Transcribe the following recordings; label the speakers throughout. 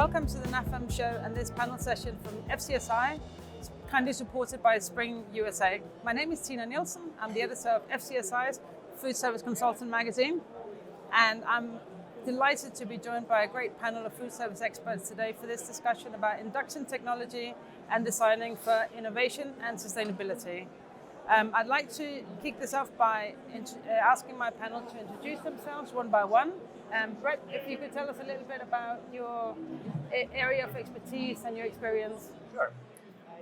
Speaker 1: Welcome to the NAFEM Show and this panel session from FCSI, kindly supported by Spring USA. My name is Tina Nielsen. I'm the editor of FCSI's Foodservice Consultant magazine, and I'm delighted to be joined by a great panel of food service experts today for this discussion about induction technology and designing for innovation and sustainability. I'd like to kick this off by asking my panel to introduce themselves one by one. Brett, if you could tell us a little bit about your area of expertise and your experience.
Speaker 2: Sure.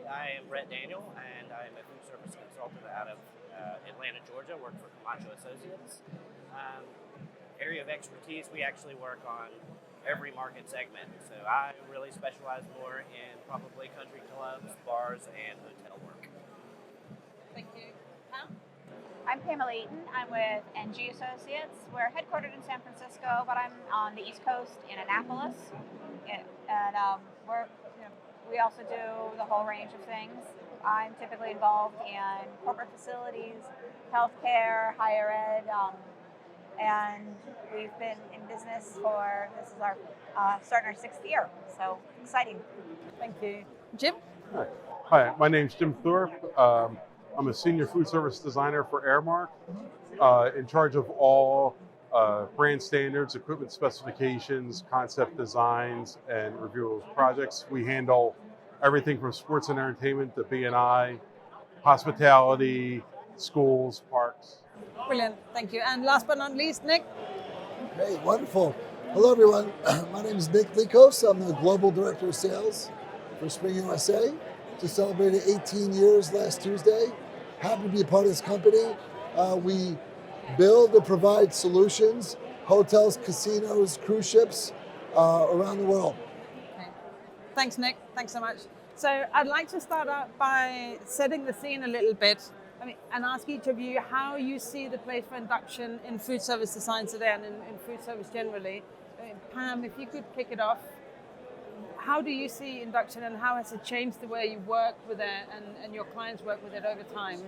Speaker 2: I am Brett Daniel, and I'm a food service consultant out of Atlanta, Georgia. Work for Camacho Associates. Area of expertise, we actually work on every market segment. So I really specialize more in probably country clubs, bars, and hotel work.
Speaker 1: Thank you. Pam?
Speaker 3: I'm Pamela Eaton. I'm with NG Associates. We're headquartered in San Francisco, but I'm on the East Coast in Annapolis. And we also do the whole range of things. I'm typically involved in corporate facilities, healthcare, higher ed, and we've been in business this is our starting our 6th year, so exciting.
Speaker 1: Thank you. Jim?
Speaker 4: Hi, my name's Jim Thorpe. I'm a senior food service designer for ARAMARK, in charge of all brand standards, equipment specifications, concept designs, and review of projects. We handle everything from sports and entertainment to B&I, hospitality, schools, parks.
Speaker 1: Brilliant, thank you. And last but not least, Nick?
Speaker 5: Great, wonderful. Hello, everyone. My name is Nick Lekos. I'm the Global Director of Sales for Spring USA. Just celebrated 18 years last Tuesday. Happy to be a part of this company. We build and provide solutions, hotels, casinos, cruise ships around the world.
Speaker 1: Okay. Thanks, Nick. Thanks so much. So I'd like to start out by setting the scene a little bit. And ask each of you how you see the place for induction in food service design today and in food service generally. Pam, if you could kick it off, how do you see induction and how has it changed the way you work with it and your clients work with it over time?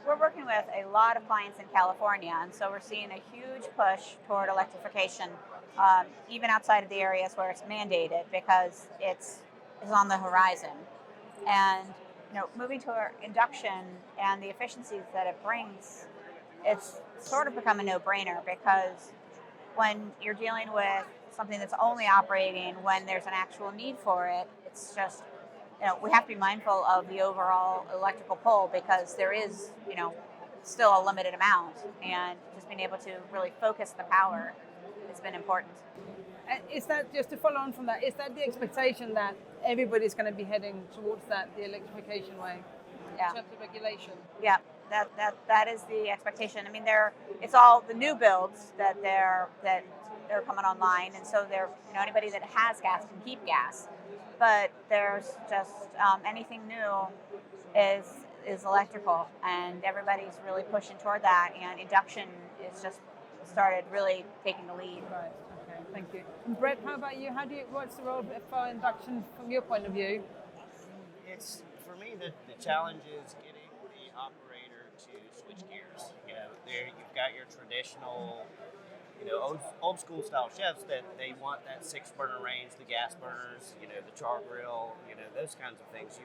Speaker 3: We're working with a lot of clients in California, and so we're seeing a huge push toward electrification, even outside of the areas where it's mandated, because it's on the horizon. And moving to our induction and the efficiencies that it brings, it's sort of become a no-brainer, because when you're dealing with something that's only operating when there's an actual need for it, it's just, we have to be mindful of the overall electrical pull, because there is, still a limited amount, and just being able to really focus the power has been important.
Speaker 1: Is that, just to follow on from that, is that the expectation that everybody's going to be heading towards the electrification way in terms of regulation?
Speaker 3: Yeah, that is the expectation. I mean, it's all the new builds that they're coming online, and so anybody that has gas can keep gas, but there's just anything new is electrical, and everybody's really pushing toward that, and induction is just started really taking the lead.
Speaker 1: Right. Thank you. And Brett, how about you? What's the role for induction from your point of view?
Speaker 2: It's, for me, the challenge is getting the operator to switch gears. There you've got your traditional, old school style chefs that they want that 6-burner range, the gas burners, the char grill, those kinds of things.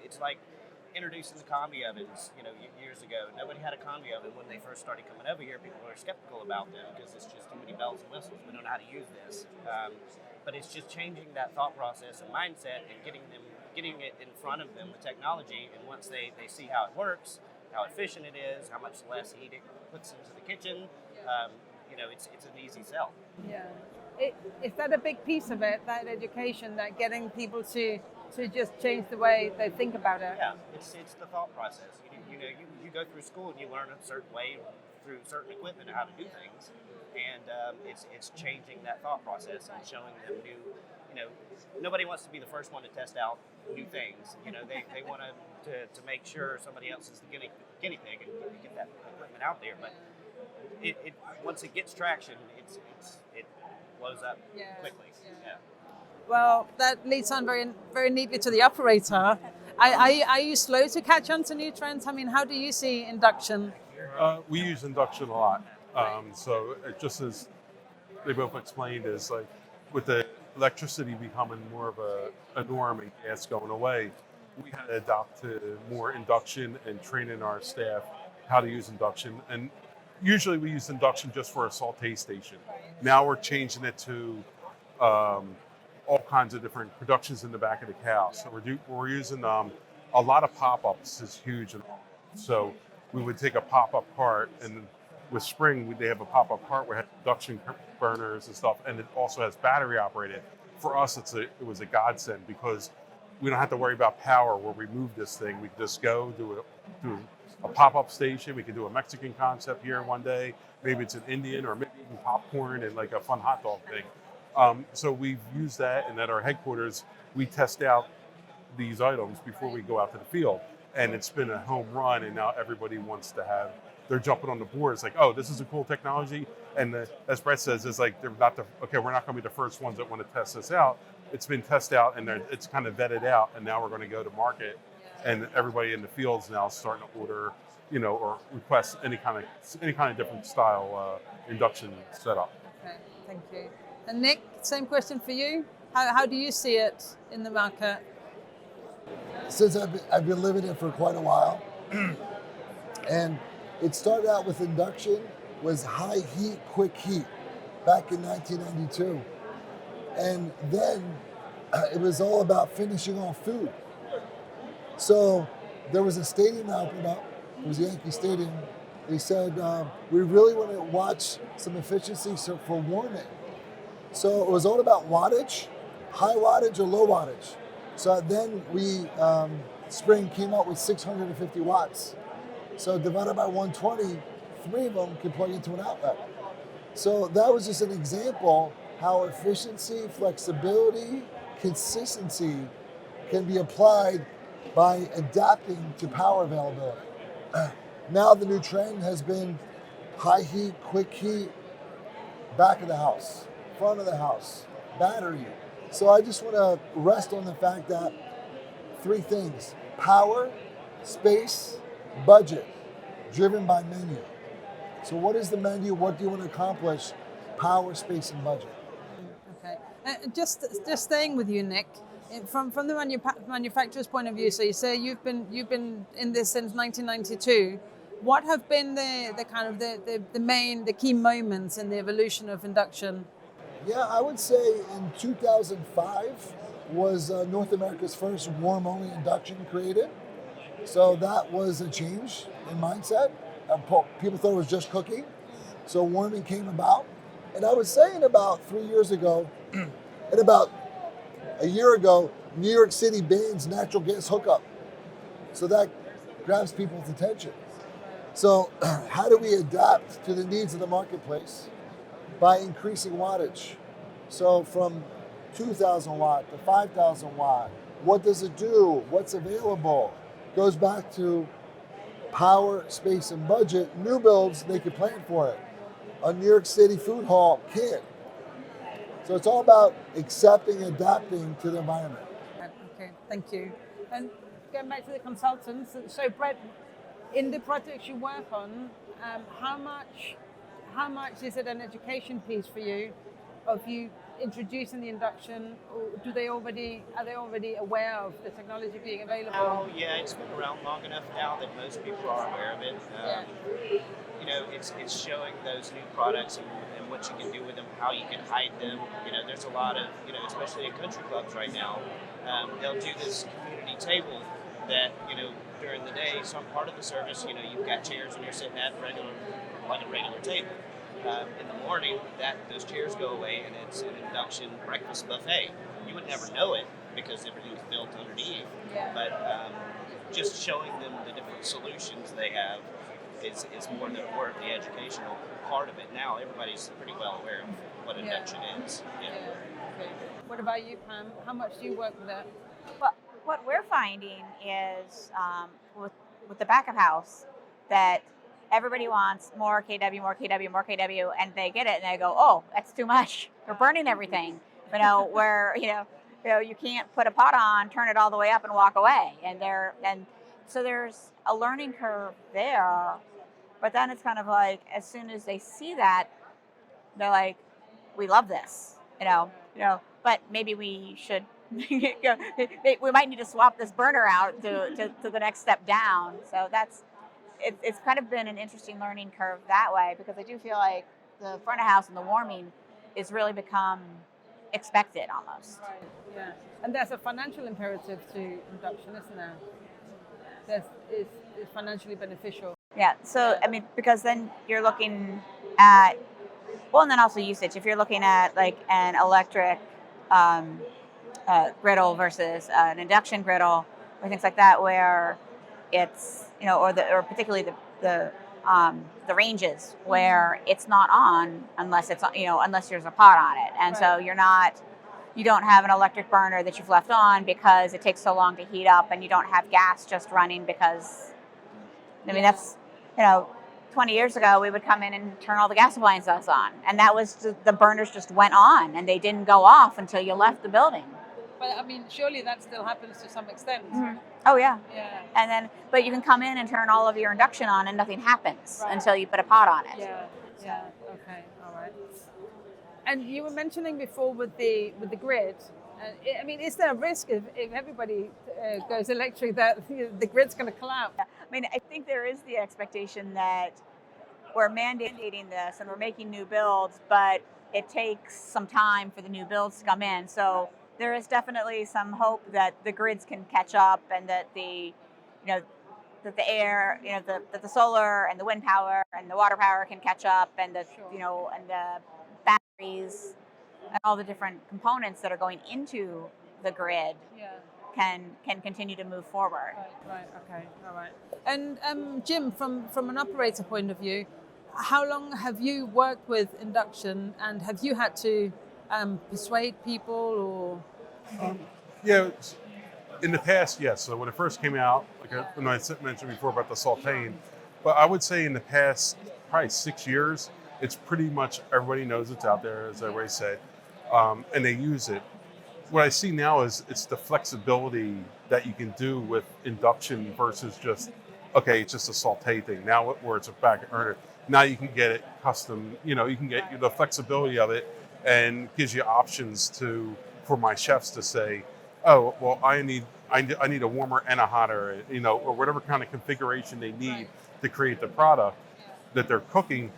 Speaker 2: It's like introducing the combi ovens, years ago. Nobody had a combi oven when they first started coming over here. People were skeptical about them because it's just too many bells and whistles. We don't know how to use this. But it's just changing that thought process and mindset and getting it in front of them, the technology. And once they see how it works, how efficient it is, how much less heat it puts into the kitchen, it's an easy sell.
Speaker 1: Yeah. Is that a big piece of it, that education, that getting people to just change the way they think about it?
Speaker 2: Yeah, it's the thought process. You go through school and you learn a certain way through certain equipment how to do things, and it's changing that thought process and showing them new. Nobody wants to be the first one to test out new things. They want to make sure somebody else is the guinea pig and get that equipment out there. But it once it gets traction, it blows up quickly. Yeah.
Speaker 1: Well, that leads on very, very neatly to the operator. Are you slow to catch on to new trends? I mean, how do you see induction?
Speaker 4: We use induction a lot. So just as they both explained, is like with the electricity becoming more of a norm and gas going away, we had to adopt to more induction and training our staff how to use induction. And usually we use induction just for a saute station. Now we're changing it to all kinds of different productions in the back of the cow. So we're using a lot of pop-ups is huge. So we would take a pop-up cart, and with Spring, they have a pop-up cart where it has induction burners and stuff, and it also has battery operated. For us, it was a godsend because we don't have to worry about power where we move this thing. We can just go do a pop-up station. We can do a Mexican concept here one day. Maybe it's an Indian, or maybe even popcorn and like a fun hot dog thing. So we've used that, and at our headquarters, we test out these items before we go out to the field. And it's been a home run, and now everybody wants to have, they're jumping on the board. It's like, oh, this is a cool technology. And as Brett says, it's like, we're not going to be the first ones that want to test this out. It's been tested out, and it's kind of vetted out, and now we're going to go to market. And everybody in the fields now is starting to order, or request any kind of different style induction setup.
Speaker 1: Okay, thank you. And Nick, same question for you. How do you see it in the market?
Speaker 5: Since I've been living it for quite a while, and it started out with induction, was high heat, quick heat, back in 1992. And then it was all about finishing off food. So there was a stadium that opened up, it was Yankee Stadium. They said, we really want to watch some efficiency for warming. So it was all about wattage, high wattage or low wattage. So then Spring came out with 650 watts. So divided by 120, 3 of them could plug into an outlet. So that was just an example how efficiency, flexibility, consistency can be applied by adapting to power availability. Now the new trend has been high heat, quick heat, back of the house, front of the house, battery. So I just want to rest on the fact that 3 things: power, space, budget, driven by menu. So what is the menu? What do you want to accomplish? Power, space, and budget.
Speaker 1: Okay. Just staying with you, Nick, from the manufacturer's point of view. So you say you've been in this since 1992. What have been the kind of the key moments in the evolution of induction?
Speaker 5: Yeah, I would say in 2005 was North America's first warm-only induction created. So that was a change in mindset. People thought it was just cooking. So warming came about. And I was saying about 3 years ago, and about a year ago, New York City bans natural gas hookup. So that grabs people's attention. So how do we adapt to the needs of the marketplace? By increasing wattage. So from 2,000 watt to 5,000 watt, what does it do? What's available? Goes back to power, space, and budget. New builds, they could plan for it. A New York City food hall can't. So it's all about accepting, adapting to the environment.
Speaker 1: Okay, thank you. And going back to the consultants, so Brett, in the projects you work on, how much is it an education piece for you of you introducing the induction, or are they already aware of the technology being available?
Speaker 2: Oh, yeah, it's been around long enough now that most people are aware of it. It's showing those new products and what you can do with them, how you can hide them. There's a lot of, especially in country clubs right now, they'll do this community table that, during the day, some part of the service, you've got chairs and you're sitting at like a regular table. In the morning, those chairs go away and it's an induction breakfast buffet. You would never know it because everything's built underneath.
Speaker 1: Yeah.
Speaker 2: But just showing them the different solutions they have is more than worth the educational part of it. Now everybody's pretty well aware of what induction is. Yeah.
Speaker 1: Okay. What about you, Pam? How much do you work with that?
Speaker 3: Well, what we're finding is with the back of house that everybody wants more KW, more KW, more KW, and they get it and they go, oh, that's too much. We're burning everything. Where you can't put a pot on, turn it all the way up, and walk away. And so there's a learning curve there. But then it's kind of like as soon as they see that, they're like, we love this. but maybe we should we might need to swap this burner out to the next step down. So it's kind of been an interesting learning curve that way, because I do feel like the front of house and the warming is really become expected almost.
Speaker 1: Right. Yeah. And there's a financial imperative to induction, isn't there? It's financially beneficial.
Speaker 3: Yeah. So I mean, because then you're looking at, well, and then also usage. If you're looking at like an electric griddle versus an induction griddle or things like that, where it's, or particularly the ranges where it's not on unless it's, unless there's a pot on it, and so you don't have an electric burner that you've left on because it takes so long to heat up, and you don't have gas just running because, I mean, that's, 20 years ago, we would come in and turn all the gas appliances on, and that was the burners just went on, and they didn't go off until you left the building.
Speaker 1: But I mean, surely that still happens to some extent.
Speaker 3: Mm-hmm. Oh yeah.
Speaker 1: Yeah.
Speaker 3: And then, but you can come in and turn all of your induction on, and nothing happens until you put a pot on it.
Speaker 1: Yeah. Yeah. Okay. All right. And you were mentioning before with the grid. I mean, is there a risk if everybody goes electric that the grid's going to collapse?
Speaker 3: I mean, I think there is the expectation that we're mandating this and we're making new builds, but it takes some time for the new builds to come in. So there is definitely some hope that the grids can catch up, and that the air, that the solar and the wind power and the water power can catch up, and and the batteries and all the different components that are going into the grid can continue to move forward.
Speaker 1: Right. Okay. All right. And Jim, from an operator point of view, how long have you worked with induction, and have you had to persuade people or?
Speaker 4: Yeah, in the past, yes. So when it first came out, like I mentioned before about the sauteing, but I would say in the past probably 6 years, it's pretty much everybody knows it's out there, as everybody said, and they use it. What I see now is it's the flexibility that you can do with induction versus just, okay, it's just a saute thing. Now where it's a back burner, now you can get it custom. You can get the flexibility of it, and gives you options for my chefs to say, oh, well, I need a warmer and a hotter, or whatever kind of configuration they need to create the product that they're cooking.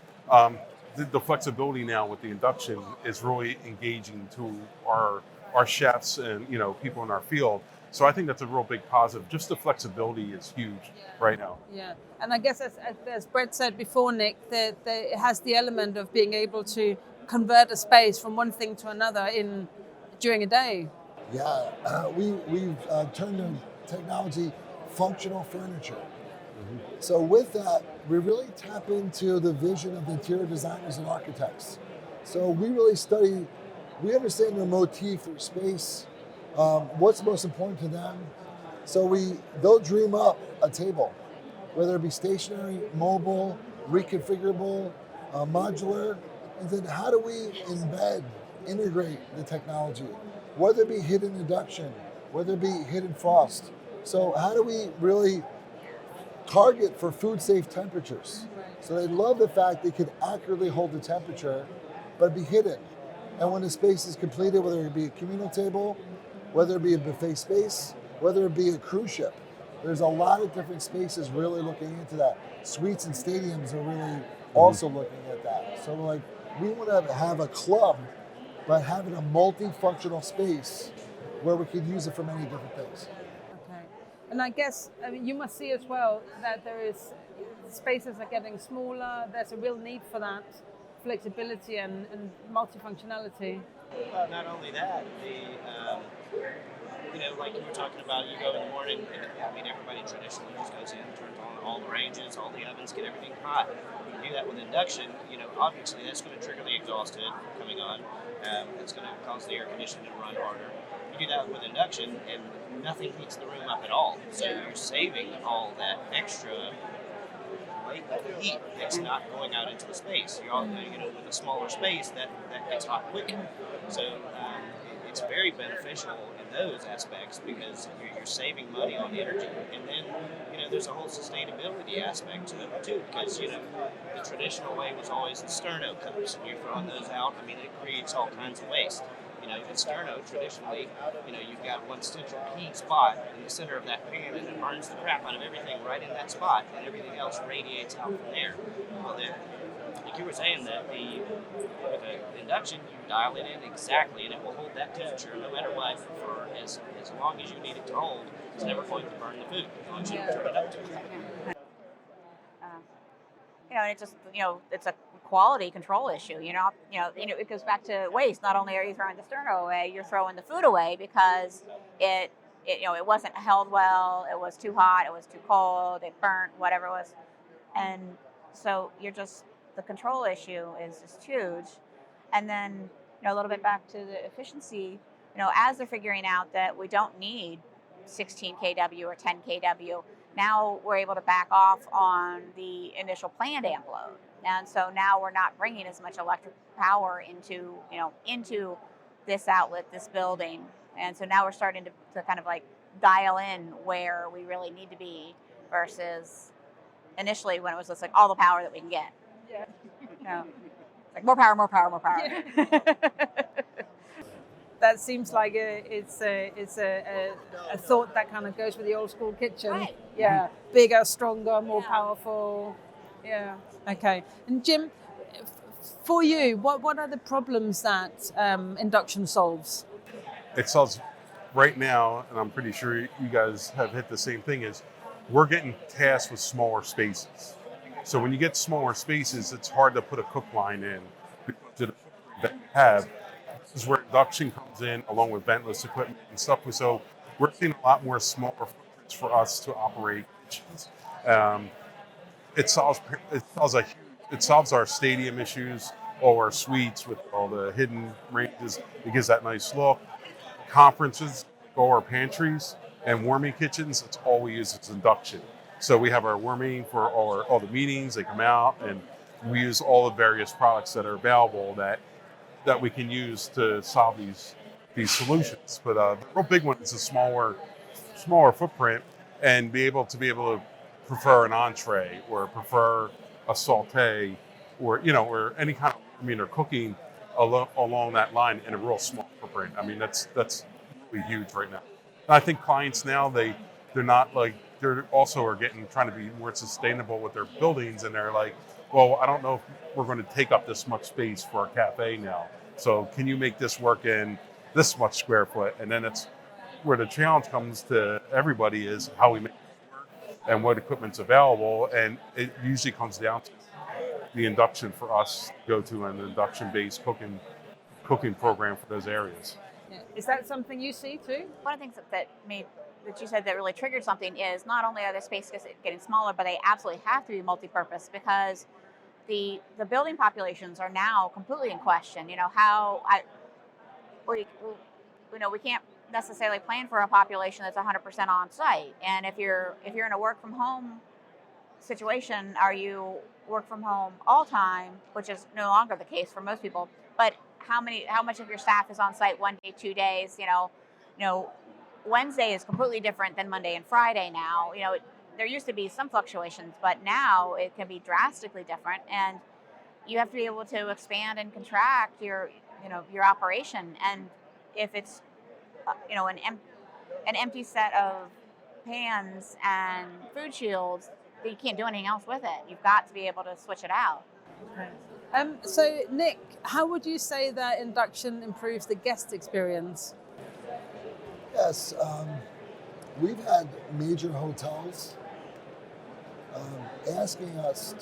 Speaker 4: The flexibility now with the induction is really engaging to our chefs and people in our field. So I think that's a real big positive. Just the flexibility is huge right now.
Speaker 1: Yeah, and I guess as Brett said before, Nick, that it has the element of being able to convert a space from one thing to another during a day.
Speaker 5: Yeah, we've turned to technology functional furniture. Mm-hmm. So with that, we really tap into the vision of interior designers and architects. So we really we understand their motif, their space, what's most important to them. So they'll dream up a table, whether it be stationary, mobile, reconfigurable, modular, and then how do we integrate the technology? Whether it be hidden induction, whether it be hidden frost. So how do we really target for food safe temperatures? So they love the fact they could accurately hold the temperature, but be hidden. And when the space is completed, whether it be a communal table, whether it be a buffet space, whether it be a cruise ship, there's a lot of different spaces really looking into that. Suites and stadiums are really also looking at that. So we want to have a club, but having a multifunctional space where we could use it for many different things.
Speaker 1: Okay. And I guess you must see as well that spaces are getting smaller. There's a real need for that flexibility and multifunctionality.
Speaker 2: Well, not only that, like you were talking about, you go in the morning, and everybody traditionally just goes in, turns on all the ranges, all the ovens, get everything hot. You do that with induction, obviously that's going to trigger the exhaust hood coming on. It's going to cause the air conditioning to run harder. You do that with induction, and nothing heats the room up at all. So you're saving all that extra heat that's not going out into the space. With a smaller space, that gets hot quicker. So it's very beneficial in those aspects because you're saving money on energy. And then, there's a whole sustainability aspect to it too, because, the traditional way was always the sterno cups. You're throwing those out. It creates all kinds of waste. in sterno, traditionally, you've got one central heat spot in the center of that pan, and it burns the crap out of everything right in that spot, and everything else radiates out from there. Well, then, like you were saying, that with an induction, you dial it in exactly, and it will hold that temperature no matter what for as long as you need it to hold. It's never going to burn the food as long as you turn it up to it.
Speaker 3: And it just, it's a quality control issue. It goes back to waste. Not only are you throwing the sterno away, you're throwing the food away because it wasn't held well. It was too hot. It was too cold. It burnt, whatever it was. And so the control issue is just huge. And then, a little bit back to the efficiency, as they're figuring out that we don't need 16 kW or 10 kW, now we're able to back off on the initial planned amp load. And so now we're not bringing as much electric power into this outlet, this building. And so now we're starting to kind of like dial in where we really need to be versus initially when it was just like all the power that we can get. Yeah. Like more power. Yeah.
Speaker 1: That seems like it's a thought that kind of goes with the old school kitchen.
Speaker 3: Right.
Speaker 1: Yeah, bigger, stronger, more powerful. Yeah. Okay. And Jim, for you, what are the problems that induction solves?
Speaker 4: It solves right now, and I'm pretty sure you guys have hit the same thing, is we're getting tasked with smaller spaces. So when you get smaller spaces, it's hard to put a cook line in because of the footprint that you have. This is where induction comes in along with ventless equipment and stuff. So we're seeing a lot more smaller footprints for us to operate kitchens. It solves our stadium issues, all our suites with all the hidden ranges. It gives that nice look. Conferences, all our pantries and warming kitchens, it's all we use is induction. So we have our warming for all the meetings. They come out, and we use all the various products that are available that we can use to solve these solutions. But the real big one is a smaller footprint, and be able to prefer an entree or prefer a saute, or or any kind of or cooking along that line in a real small footprint. I mean, that's really huge right now. And I think clients now they're also trying to be more sustainable with their buildings, and they're like, well, I don't know if we're going to take up this much space for a cafe now. So can you make this work in this much square foot? And then it's where the challenge comes to everybody is how we make it work and what equipment's available. And it usually comes down to the induction for us to go to an induction-based cooking program for those areas.
Speaker 1: Yeah. Is that something you see too?
Speaker 3: One of the things that you said that really triggered something is not only are the spaces getting smaller, but they absolutely have to be multi-purpose because the building populations are now completely in question. We can't necessarily plan for a population that's 100% on site. And if you're in a work from home situation, are you work from home all time, which is no longer the case for most people, but how much of your staff is on site 1 day, 2 days? Wednesday is completely different than Monday and Friday now. There used to be some fluctuations, but now it can be drastically different, and you have to be able to expand and contract your operation. And if it's an empty set of pans and food shields, you can't do anything else with it. You've got to be able to switch it out.
Speaker 1: Okay. So Nick, how would you say that induction improves the guest experience?
Speaker 5: Yes, we've had major hotels asking us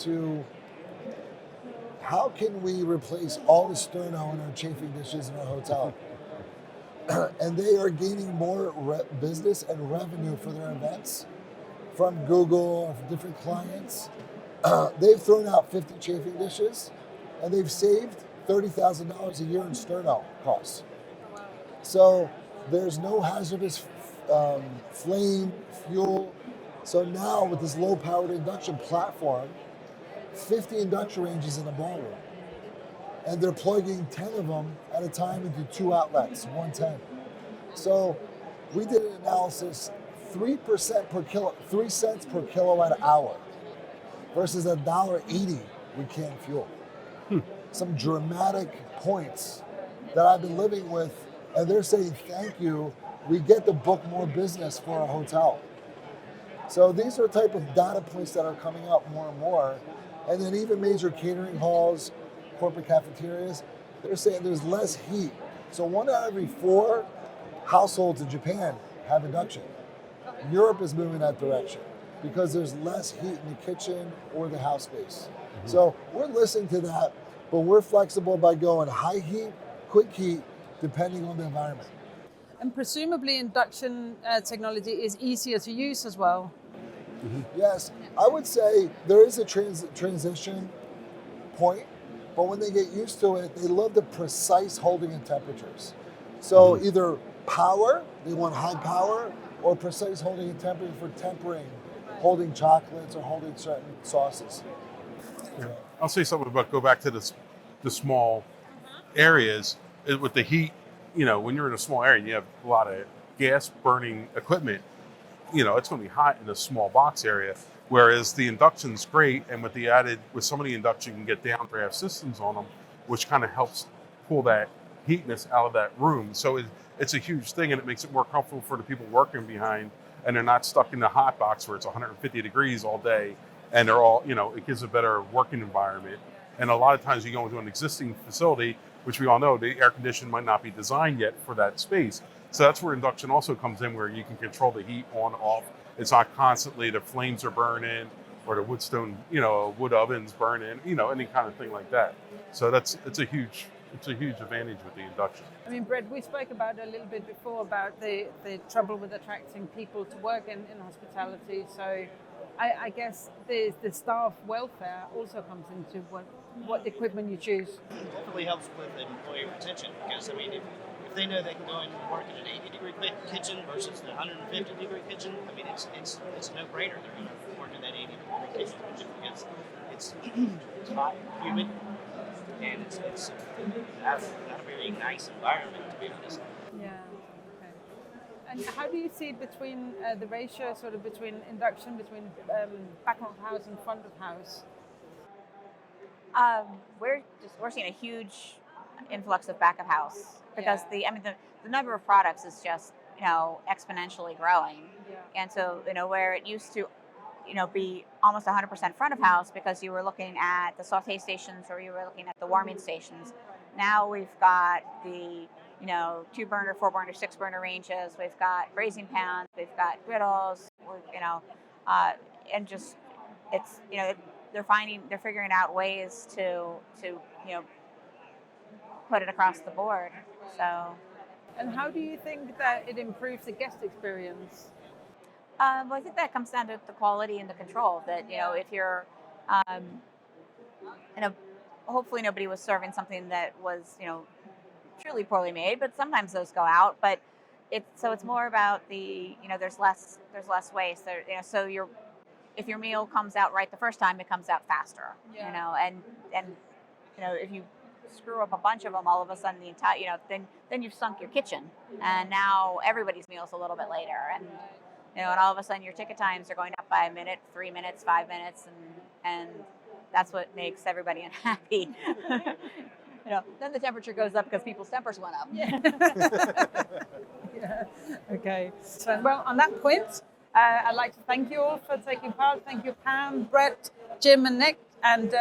Speaker 5: how can we replace all the sterno in our chafing dishes in our hotel? And they are gaining more business and revenue for their events from Google or from different clients. They've thrown out 50 chafing dishes, and they've saved $30,000 a year in sterno costs. So there's no hazardous flame, fuel. So now with this low-powered induction platform, 50 induction ranges in a ballroom, and they're plugging 10 of them at a time into 2 outlets, 110. So we did an analysis, 3 cents per kilowatt hour versus $1.80 we can fuel. Some dramatic points that I've been living with and they're saying thank you. We get to book more business for our hotel. So these are the type of data points that are coming up more and more. And then even major catering halls, corporate cafeterias, they're saying there's less heat. So 1 out of every 4 households in Japan have induction. Europe is moving that direction because there's less heat in the kitchen or the house space. So we're listening to that, but we're flexible by going high heat, quick heat, depending on the environment.
Speaker 1: And presumably induction technology is easier to use as well.
Speaker 5: Yes, I would say there is a transition point, but when they get used to it, they love the precise holding and temperatures. So either power, they want high power, or precise holding and temperature for tempering, holding chocolates or holding certain sauces.
Speaker 4: Yeah. I'll say something about go back to the small areas with the heat. You know, when you're in a small area and you have a lot of gas burning equipment, you know, it's going to be hot in a small box area. Whereas the induction's great, and with some of the induction, you can get down draft systems on them, which kind of helps pull that heatness out of that room. So it's a huge thing, and it makes it more comfortable for the people working behind, and they're not stuck in the hot box where it's 150 degrees all day, and they're all, you know, it gives a better working environment. And a lot of times you go into an existing facility, which we all know the air conditioning might not be designed yet for that space. So that's where induction also comes in, where you can control the heat on, off. It's not constantly the flames are burning or the wood ovens burning, you know, any kind of thing like that. So it's a huge advantage with the induction.
Speaker 1: I mean, Brett, we spoke about it a little bit before about the trouble with attracting people to work in hospitality. So I guess the staff welfare also comes into what equipment you choose.
Speaker 2: It definitely helps with employee retention because, I mean, if they know they can go and work in an 80-degree kitchen versus the 150-degree kitchen, I mean, it's a no-brainer. They're going to work in that 80-degree kitchen because it's hot, humid, and it's not a very nice environment, to be honest.
Speaker 1: Yeah. Okay. And how do you see between the ratio, sort of between induction, between back of house and front of house?
Speaker 3: We're seeing a huge influx of back of house because the number of products is just, you know, exponentially growing. Yeah. And so, you know, where it used to, you know, be almost 100% front of house because you were looking at the saute stations or you were looking at the warming stations. Now we've got the, you know, 2-burner, 4-burner, 6-burner ranges. We've got braising pans. We've got griddles. You know, and just it's, you know, they're figuring out ways to you know, put it across the board. So.
Speaker 1: And how do you think that it improves the guest experience?
Speaker 3: Well, I think that comes down to the quality and the control. That, you know, if you're, you know, hopefully nobody was serving something that was, you know, truly poorly made. But sometimes those go out. But it's more about the, you know, there's less waste. There, you know, so if your meal comes out right the first time, it comes out faster. Yeah. You know, and you know, if you screw up a bunch of them, all of a sudden the entire, you know, then you've sunk your kitchen, and now everybody's meal's a little bit later, and you know, and all of a sudden your ticket times are going up by a minute, 3 minutes, 5 minutes, and that's what makes everybody unhappy. You know, then the temperature goes up because people's tempers went up.
Speaker 1: Yeah. Yeah. Okay. So, well, on that point, I'd like to thank you all for taking part. Thank you, Pam, Brett, Jim, and Nick, and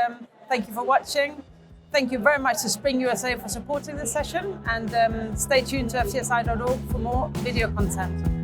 Speaker 1: thank you for watching. Thank you very much to Spring USA for supporting this session, and stay tuned to fcsi.org for more video content.